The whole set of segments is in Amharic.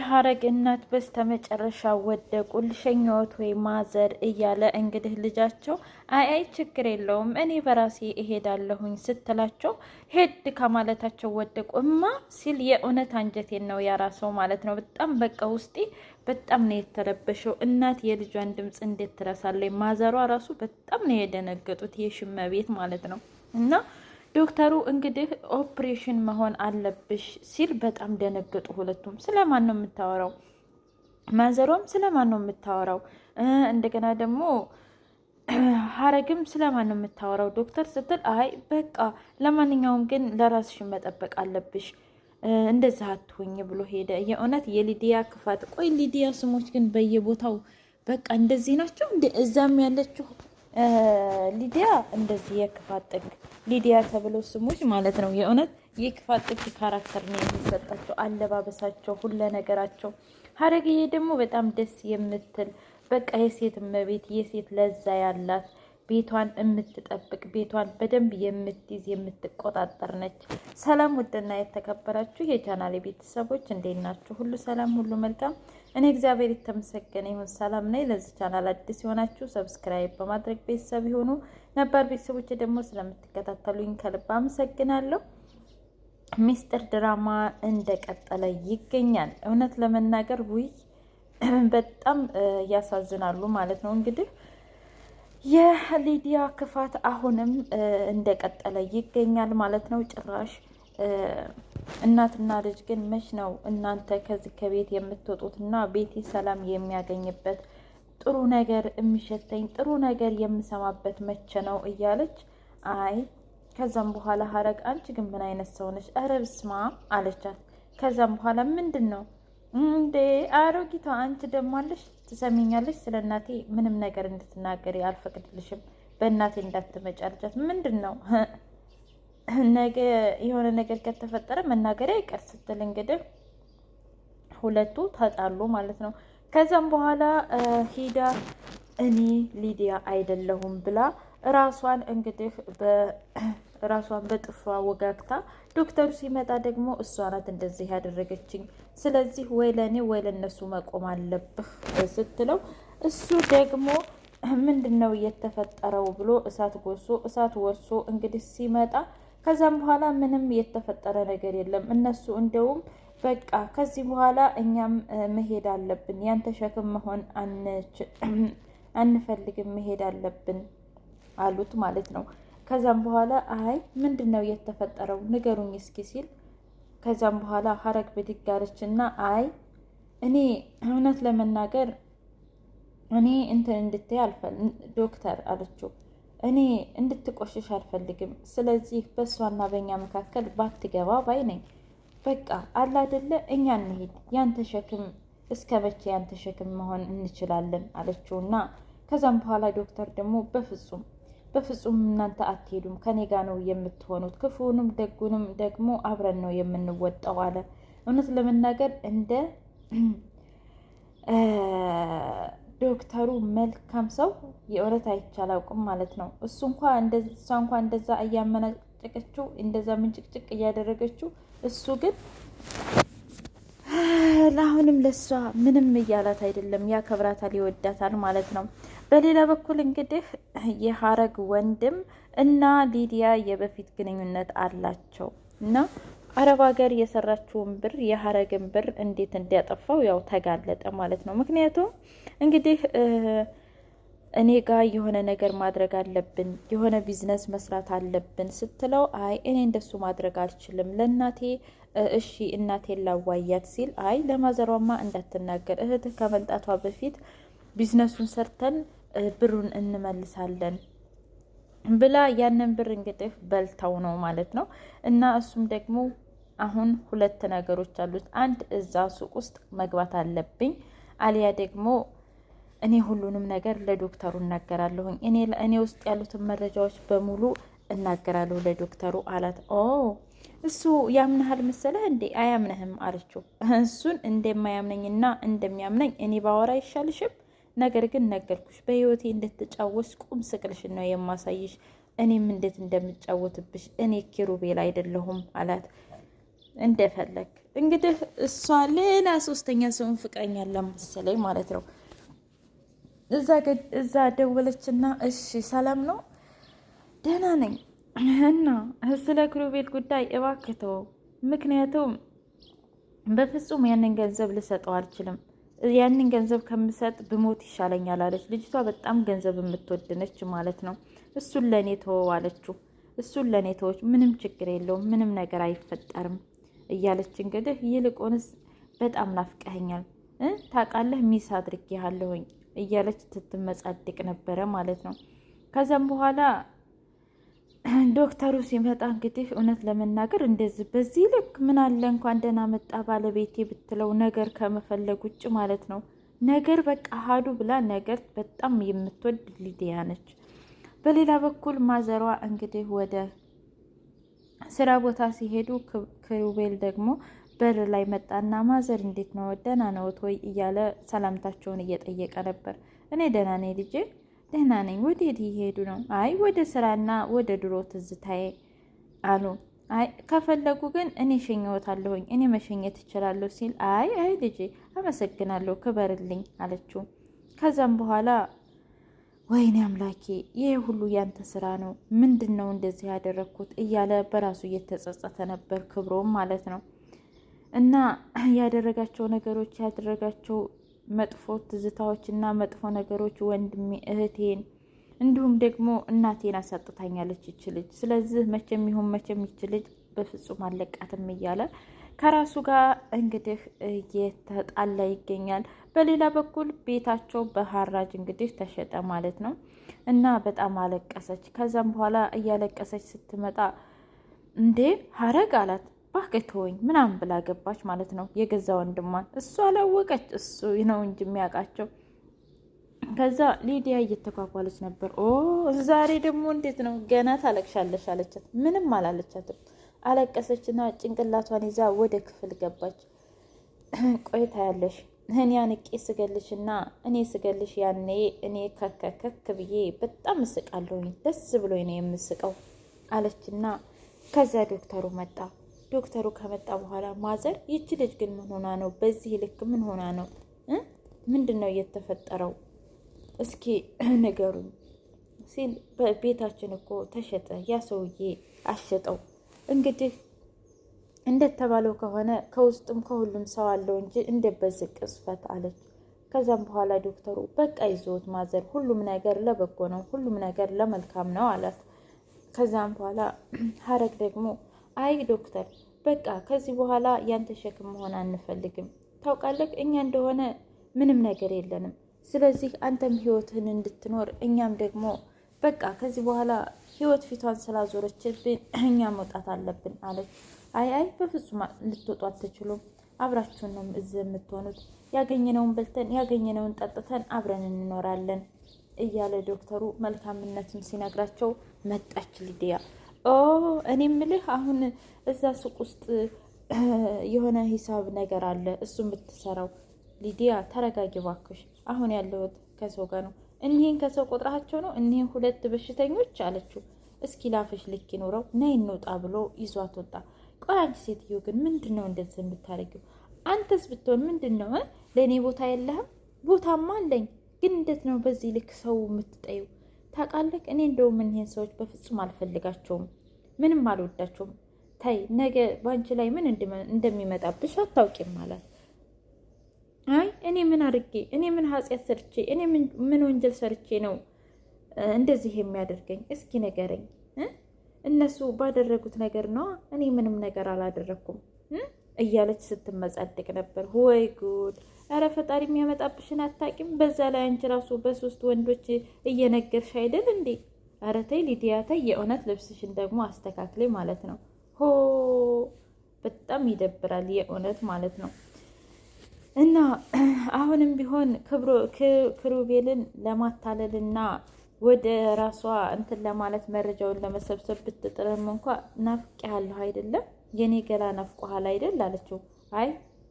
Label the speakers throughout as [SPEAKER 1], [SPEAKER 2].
[SPEAKER 1] የሀረግ እናት በስተመጨረሻ ወደቁ። ልሸኘዎት ወይ ማዘር እያለ እንግዲህ ልጃቸው አይ ችግር የለውም እኔ በራሴ እሄዳለሁኝ ስትላቸው ሄድ ከማለታቸው ወደቁ። እማ ሲል የእውነት አንጀቴን ነው ያራሰው ማለት ነው። በጣም በቃ ውስጤ በጣም ነው የተረበሸው። እናት የልጇን ድምፅ እንዴት ትረሳለች? ማዘሯ ራሱ በጣም ነው የደነገጡት፣ የሽመቤት ማለት ነው። እና ዶክተሩ እንግዲህ ኦፕሬሽን መሆን አለብሽ ሲል በጣም ደነገጡ ሁለቱም። ስለማን ነው የምታወራው? ማዘሯም ስለማን ነው የምታወራው? እንደገና ደግሞ ሀረግም ስለማን ነው የምታወራው ዶክተር ስትል አይ በቃ ለማንኛውም ግን ለራስሽ መጠበቅ አለብሽ እንደዛ አትሁኝ ብሎ ሄደ። የእውነት የሊዲያ ክፋት። ቆይ ሊዲያ ስሞች ግን በየቦታው በቃ እንደዚህ ናቸው። እዛም ያለችው ሊዲያ እንደዚህ የክፋት ጥግ ሊዲያ ተብሎ ስሞች ማለት ነው። የእውነት የክፋት ጥግ ካራክተር ነው የሚሰጣቸው፣ አለባበሳቸው፣ ሁለ ነገራቸው። ሀረግዬ ደግሞ በጣም ደስ የምትል በቃ የሴት እመቤት፣ የሴት ለዛ ያላት ቤቷን የምትጠብቅ ቤቷን በደንብ የምትይዝ የምትቆጣጠር ነች። ሰላም ውድና የተከበራችሁ የቻናሌ ቤተሰቦች እንዴት ናችሁ? ሁሉ ሰላም፣ ሁሉ መልካም። እኔ እግዚአብሔር የተመሰገነ ይሁን ሰላም ነኝ። ለዚህ ቻናል አዲስ የሆናችሁ ሰብስክራይብ በማድረግ ቤተሰብ ይሁኑ። ነባር ቤተሰቦች ደግሞ ስለምትከታተሉኝ ከልብ አመሰግናለሁ። ሚስጥር ድራማ እንደቀጠለ ይገኛል። እውነት ለመናገር ውይ በጣም ያሳዝናሉ ማለት ነው። እንግዲህ የሊዲያ ክፋት አሁንም እንደቀጠለ ይገኛል ማለት ነው። ጭራሽ እናትና ልጅ ግን መች ነው እናንተ ከዚህ ከቤት የምትወጡትና ቤቴ ሰላም የሚያገኝበት ጥሩ ነገር የሚሸተኝ ጥሩ ነገር የምሰማበት መቼ ነው እያለች አይ ከዛም በኋላ ሀረግ አንቺ ግን ምን አይነት ሰው ነች? ኧረ በስመ አብ አለቻት። ከዛም በኋላ ምንድን ነው እንዴ አሮጊቷ አንቺ ደግሞ አለሽ ትሰሚኛለሽ? ስለ እናቴ ምንም ነገር እንድትናገሪ አልፈቅድልሽም። በእናቴ እንዳትመጪ አለቻት። ምንድን ነው ነገ የሆነ ነገር ከተፈጠረ መናገሪያ አይቀር ስትል እንግዲህ ሁለቱ ተጣሉ ማለት ነው። ከዛም በኋላ ሂዳ እኔ ሊዲያ አይደለሁም ብላ ራሷን እንግዲህ ራሷን በጥፏ ወጋግታ ዶክተሩ ሲመጣ ደግሞ እሷ ናት እንደዚህ ያደረገችኝ፣ ስለዚህ ወይ ለእኔ ወይ ለእነሱ መቆም አለብህ ስትለው እሱ ደግሞ ምንድን ነው የተፈጠረው ብሎ እሳት ወርሶ እንግዲህ ሲመጣ ከዛም በኋላ ምንም የተፈጠረ ነገር የለም። እነሱ እንደውም በቃ ከዚህ በኋላ እኛም መሄድ አለብን፣ ያንተ ሸክም መሆን አንፈልግም፣ መሄድ አለብን አሉት ማለት ነው። ከዛም በኋላ አይ ምንድን ነው የተፈጠረው ንገሩኝ እስኪ ሲል ከዛም በኋላ ሀረግ ብድጋለች እና አይ እኔ እውነት ለመናገር እኔ እንትን እንድትይ ዶክተር አለችው እኔ እንድትቆሽሽ አልፈልግም። ስለዚህ በእሷና በእኛ መካከል ባትገባ ባይ ነኝ። በቃ አለ አይደለ እኛ እንሂድ፣ ያንተ ሸክም እስከ መቼ ያንተ ሸክም መሆን እንችላለን አለችውና ከዛም በኋላ ዶክተር ደግሞ በፍጹም እናንተ አትሄዱም፣ ከኔ ጋ ነው የምትሆኑት፣ ክፉንም ደጉንም ደግሞ አብረን ነው የምንወጣው አለ። እውነት ለመናገር እንደ ዶክተሩ መልካም ሰው የእውነት አይቻላውቅም ማለት ነው። እሷ እንኳ እንደዛ እያመናጨቀችው እንደዛ ምንጭቅጭቅ እያደረገችው እሱ ግን ለአሁንም ለሷ ምንም እያላት አይደለም፣ ያከብራታል፣ ይወዳታል ማለት ነው። በሌላ በኩል እንግዲህ የሀረግ ወንድም እና ሊዲያ የበፊት ግንኙነት አላቸው እና አረብ ሀገር የሰራችውን ብር የሀረግን ብር እንዴት እንዲያጠፋው ያው ተጋለጠ ማለት ነው። ምክንያቱም እንግዲህ እኔ ጋር የሆነ ነገር ማድረግ አለብን፣ የሆነ ቢዝነስ መስራት አለብን ስትለው አይ እኔ እንደሱ ማድረግ አልችልም፣ ለእናቴ እሺ እናቴን ላዋያት ሲል አይ ለማዘሯማ እንዳትናገር፣ እህትህ ከመምጣቷ በፊት ቢዝነሱን ሰርተን ብሩን እንመልሳለን ብላ ያንን ብር እንግዲህ በልተው ነው ማለት ነው። እና እሱም ደግሞ አሁን ሁለት ነገሮች አሉት። አንድ እዛ ሱቅ ውስጥ መግባት አለብኝ፣ አሊያ ደግሞ እኔ ሁሉንም ነገር ለዶክተሩ እናገራለሁኝ፣ እኔ ውስጥ ያሉትን መረጃዎች በሙሉ እናገራለሁ ለዶክተሩ አላት። ኦ እሱ ያምንሃል መሰለህ እንዴ? አያምንህም አለችው። እሱን እንደማያምነኝና እንደሚያምነኝ እኔ ባወራ አይሻልሽም? ነገር ግን ነገርኩሽ፣ በህይወቴ እንድትጫወች ቁም ስቅልሽን ነው የማሳይሽ፣ እኔም እንዴት እንደምጫወትብሽ፣ እኔ ኪሩቤል አይደለሁም አላት። እንደፈለግ እንግዲህ እሷ ሌላ ሶስተኛ ሰውን ፍቅረኛ ለመሰለኝ ማለት ነው። እዛ ደወለችና እሺ ሰላም ነው ደህና ነኝ እና ስለ ክሩቤል ጉዳይ እባክህ ተወው፣ ምክንያቱም በፍጹም ያንን ገንዘብ ልሰጠው አልችልም፣ ያንን ገንዘብ ከምሰጥ ብሞት ይሻለኛል አለች። ልጅቷ በጣም ገንዘብ የምትወድነች ማለት ነው። እሱን ለእኔ ተወው አለችው። እሱን ለእኔ ተወች፣ ምንም ችግር የለውም፣ ምንም ነገር አይፈጠርም እያለች እንግዲህ ይልቁንስ በጣም ናፍቀኸኛል ታውቃለህ፣ ሚስ አድርጌሃለሁኝ እያለች ትትመጻድቅ ነበረ ማለት ነው። ከዛም በኋላ ዶክተሩ ሲመጣ እንግዲህ እውነት ለመናገር እንደዚህ በዚህ ልክ ምን አለ እንኳን ደህና መጣ ባለቤቴ ብትለው ነገር ከመፈለግ ውጭ ማለት ነው። ነገር በቃ ሀዱ ብላ ነገር በጣም የምትወድ ሊዲያ ነች። በሌላ በኩል ማዘሯ እንግዲህ ወደ ስራ ቦታ ሲሄዱ ክሩቤል ደግሞ በር ላይ መጣና ማዘር እንዴት ነው ደህና ነዎት ወይ እያለ ሰላምታቸውን እየጠየቀ ነበር። እኔ ደህና ነኝ ልጄ ደህና ነኝ። ወዴት እየሄዱ ነው? አይ ወደ ስራና ወደ ድሮ ትዝታዬ አሉ። አይ ከፈለጉ ግን እኔ ሸኘዎታለሁኝ፣ እኔ መሸኘት እችላለሁ ሲል አይ ልጄ አመሰግናለሁ ክበርልኝ አለችው። ከዛም በኋላ ወይኔ አምላኬ ይሄ ሁሉ ያንተ ስራ ነው፣ ምንድን ነው እንደዚህ ያደረግኩት እያለ በራሱ እየተጸጸተ ነበር ክብሮም ማለት ነው። እና ያደረጋቸው ነገሮች ያደረጋቸው መጥፎ ትዝታዎች እና መጥፎ ነገሮች ወንድሜ እህቴን እንዲሁም ደግሞ እናቴን አሳጥታኛለች ይች ልጅ። ስለዚህ መቼም ይሁን መቼም ይች ልጅ በፍጹም አለቃትም እያለ ከራሱ ጋር እንግዲህ እየተጣላ ይገኛል። በሌላ በኩል ቤታቸው በሀራጅ እንግዲህ ተሸጠ ማለት ነው። እና በጣም አለቀሰች። ከዛም በኋላ እያለቀሰች ስትመጣ እንዴ ሀረግ አላት እባክህ ተወኝ ምናምን ብላ ገባች ማለት ነው። የገዛ ወንድሟን እሱ አላወቀች፣ እሱ ነው እንጂ የሚያውቃቸው። ከዛ ሊዲያ እየተኳኳለች ነበር። ኦ ዛሬ ደግሞ እንዴት ነው ገና ታለቅሻለሽ አለቻት። ምንም አላለቻትም። አለቀሰችና ጭንቅላቷን ይዛ ወደ ክፍል ገባች። ቆይታ ያለሽ እኔ አንቄ ስገልሽና እኔ ስገልሽ ያኔ እኔ ከከከክ ብዬ በጣም እስቃለሁኝ፣ ደስ ብሎኝ ነው የምስቀው አለችና ከዛ ዶክተሩ መጣ። ዶክተሩ ከመጣ በኋላ ማዘር ይቺ ልጅ ግን ምን ሆና ነው? በዚህ ልክ ምን ሆና ነው? ምንድን ነው የተፈጠረው? እስኪ ንገሩኝ ሲል ቤታችን እኮ ተሸጠ፣ ያ ሰውዬ አሸጠው። እንግዲህ እንደተባለው ከሆነ ከውስጥም ከሁሉም ሰው አለው እንጂ እንደበዝቅ ቅስፈት አለች። ከዛም በኋላ ዶክተሩ በቃ ይዞት ማዘር፣ ሁሉም ነገር ለበጎ ነው፣ ሁሉም ነገር ለመልካም ነው አላት። ከዛም በኋላ ሀረግ ደግሞ አይ ዶክተር በቃ ከዚህ በኋላ ያንተ ሸክም መሆን አንፈልግም። ታውቃለህ እኛ እንደሆነ ምንም ነገር የለንም። ስለዚህ አንተም ህይወትህን እንድትኖር እኛም ደግሞ በቃ ከዚህ በኋላ ህይወት ፊቷን ስላዞረችብን እኛ መውጣት አለብን አለች። አይ በፍጹም ልትወጡ አትችሉም፣ አብራችሁን ነው እዚህ የምትሆኑት። ያገኘነውን በልተን ያገኘነውን ጠጥተን አብረን እንኖራለን እያለ ዶክተሩ መልካምነቱን ሲነግራቸው መጣች ሊዲያ። እኔ ምልህ አሁን እዛ ሱቅ ውስጥ የሆነ ሂሳብ ነገር አለ፣ እሱ የምትሰራው። ሊዲያ ተረጋጊ ባክሽ፣ አሁን ያለሁት ከሰው ጋር ነው። እኒህን ከሰው ቆጥራቸው ነው እኒህን 2 በሽተኞች አለችው። እስኪ ላፍሽ ልክ ይኖረው፣ ነይ እንውጣ ብሎ ይዟት ወጣ። ቆይ አንቺ ሴትዮ ግን ምንድን ነው እንደዚህ የምታደርጊው? አንተስ ብትሆን ምንድን ነው ለእኔ ቦታ የለህም? ቦታማ አለኝ፣ ግን እንዴት ነው በዚህ ልክ ሰው የምትጠይው? ታውቃለህ እኔ እንደውም እኒህን ሰዎች በፍጹም አልፈልጋቸውም፣ ምንም አልወዳቸውም። ታይ ነገ ባንቺ ላይ ምን እንደሚመጣብሽ አታውቂም ማለት። አይ እኔ ምን አድርጌ፣ እኔ ምን ኃጢአት ሰርቼ፣ እኔ ምን ወንጀል ሰርቼ ነው እንደዚህ የሚያደርገኝ? እስኪ ንገረኝ። እነሱ ባደረጉት ነገር ነው፣ እኔ ምንም ነገር አላደረኩም እያለች ስትመጻደቅ ነበር። ወይ ጉድ! ኧረ ፈጣሪ የሚያመጣብሽን አታውቂም። በዛ ላይ አንቺ ራሱ በ3 ወንዶች እየነገርሽ አይደል እንዴ? ኧረ ተይ ሊዲያ ተይ፣ የእውነት ልብስሽን ደግሞ አስተካክሌ ማለት ነው። ሆ በጣም ይደብራል የእውነት ማለት ነው። እና አሁንም ቢሆን ክሩቤልን ለማታለልና ወደ ራሷ እንትን ለማለት መረጃውን ለመሰብሰብ ብትጥርም እንኳ ናፍቄሃለሁ አይደለም የኔ ገላ ናፍቆሃል አይደል አለችው። አይ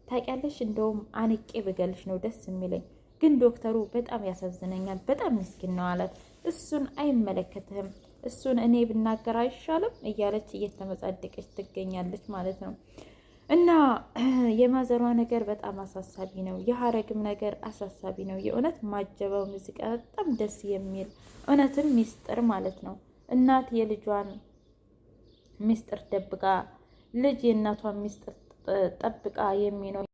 [SPEAKER 1] ታውቂያለሽ፣ እንደውም አንቄ ብገልሽ ነው ደስ የሚለኝ፣ ግን ዶክተሩ በጣም ያሳዝነኛል፣ በጣም ምስኪን ነው አላት። እሱን አይመለከትህም፣ እሱን እኔ ብናገር አይሻልም እያለች እየተመጻደቀች ትገኛለች ማለት ነው። እና የማዘሯ ነገር በጣም አሳሳቢ ነው። የሀረግም ነገር አሳሳቢ ነው። የእውነት ማጀበው ሙዚቃ በጣም ደስ የሚል እውነትም ሚስጥር ማለት ነው። እናት የልጇን ሚስጥር ደብቃ ልጅ የእናቷን ሚስጥር ጠብቃ የሚኖር